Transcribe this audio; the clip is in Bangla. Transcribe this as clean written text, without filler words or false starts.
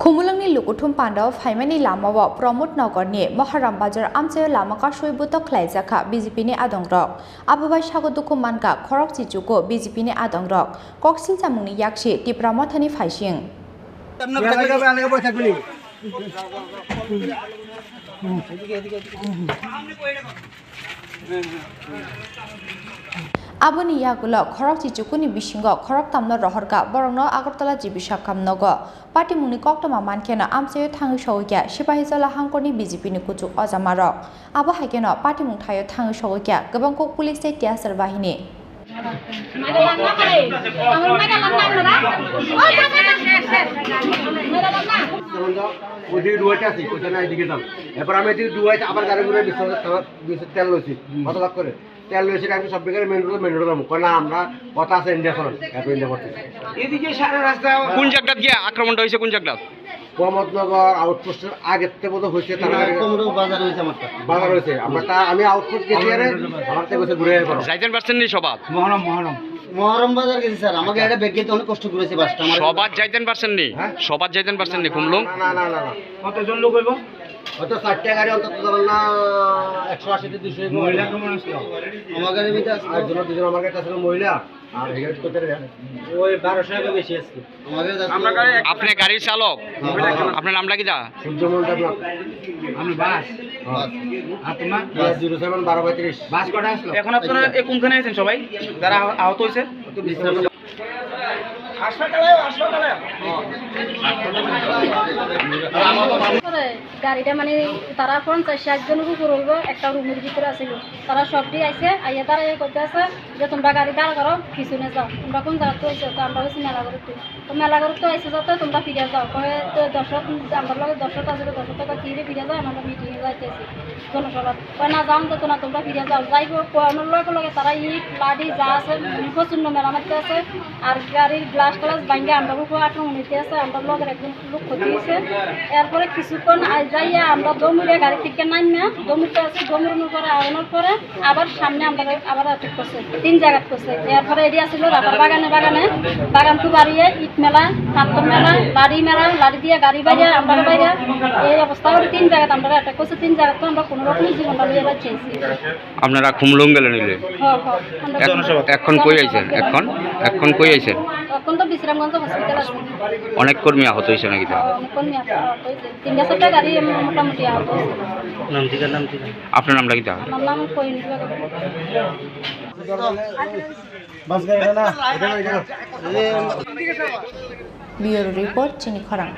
खुमुलंगनि लुकुथुम पान्डाव फाइमानि लामाव प्रमोद नगरनि महाराम बाजार आमचे लामा कासुइ बुतक ख्लाइजाखा बीजेपीनि आदंरक आबुबाय सागो दुखु मानका खरक चिचुको बीजेपीनि आदंरक कक्सिल जामुंनि याक्षि तिप्रामथनि फाइसिं Aboni yagulo khorok chichukuni bisingo khorok tamno rohorka borongno agartala jibisa kamnogo party muni koktoma mankena amse thangi sogya sipahijala hangkorni BJP ni kuchuk ojamarok abo haikeno party mung thayo thangi sogya gobangko police state tiasar bahini তেল লইছে আমি সব বিকারে মেন রোড কোন আমরা কথা আছে ইন্ডিয়া ফরন ইন্ডিয়া করতে এদিকে সারা রাস্তা কোন জায়গাত গিয়া আক্রমণটা হইছে কোন জায়গাত প্রমোদনগর আউটপোস্টের আগেতে বোধ হইছে তার কোমরো বাজার হইছে আমারটা বাজার হইছে আমরা আমি আউটপোস্ট গেছি আরে আমারতে কইছে ঘুরে পড়ো যাইতেন পারছেন নি সবাত মহরম বাজার গেছি স্যার আমাকে এটা বেগে তো অনেক কষ্ট করেছে বাসটা আমার সবাত যাইতেন পারছেন নি সবাত যাইতেন পারছেন নি কুমলুং না কতজন লোক হইব হয়তো 60টা গাড়ি অন্তত ধরুন না 180 থেকে 200 মহিলা কেমন আসলো আমার গাড়ির ভিতরে আর দুজন আমার কাছে আসলে মহিলা আর হেড করতে ওই 1200 টাকা বেশি আছে আমাদের আপনি গাড়ির চালক আপনার নামটা কি দা সূর্যমল দেবনাথ আমি বাস আর তোমার 071232 বাস কটা আসলো এখন আপনারা কোনখানে আছেন সবাই যারা আহত হয়েছে গাড়িটা মানে তারা 50-60 জনের উপর হইব একটা রুমের ভিতরে আছিল তারা সবটি আইছে আইয়া তারা করতে আছে যে তোমরা গাড়ি দাঁড় করো পিছনে যাও তোমরা কোন জায়গা তো আইছো তো আমরা হচ্ছে মেলাঘরতে তো মেলাঘর তো আইছে যাতে তোমরা ফিরে যাও কয়ে তো দর্শক আমার লগে দর্শক আছে দর্শক টাকা কিনে ফিরে যাও আমরা মিটিংয়ে যাইতেছি জনসভা কয় না যাও তো না তোমরা ফিরে যাও যাইব কোয়ানোর লগে তারা ইট লাঠি যা আছে প্রচন্ড মেলা মারতে আছে আর গাড়ির গ্লাস টাস ভাঙ্গে আমরা উপর আক্রমণ হইতে আছে আমরা লগের একজন লোক ক্ষতি হয়েছে এরপরে কিছুক্ষণ যাইয়া আমরা দমুরে গাড়ি থেকে নামিয়া দমুরতে আছে দমুরের পরে আওয়ানোর পরে আবার সামনে আমরা আবার অ্যাটাক করছে 3 জায়গা করছে এরপরে এটি আসছিল রাবার বাগান তো বাড়িয়ে ইট মেলা পাথর মেলা লাড়ি দিয়ে গাড়ি বাইরে আমরা বাইরে এই অবস্থা করে 3 জায়গাতে আমরা অ্যাটাক করছে 3 জায়গাতে আমরা কোনো রকমের জীবনটা নিয়ে বাঁচিয়েছি আপনারা খুমলুং গেলেন নিলে এখন কই আইছেন এখন কই আইছেন এখন তো বিশ্রামগঞ্জ হসপিটাল আছে অনেক কর্মী আহত হয়েছে নাকি অনেক কর্মী আহত হয়েছে 3-4টা গাড়ি মোটামুটি আহত হয়েছে নাম আপনার নামটা কি আমার নাম কইনি বাস গাড়ি না ব্যুরো রিপোর্ট চিনি খরাং।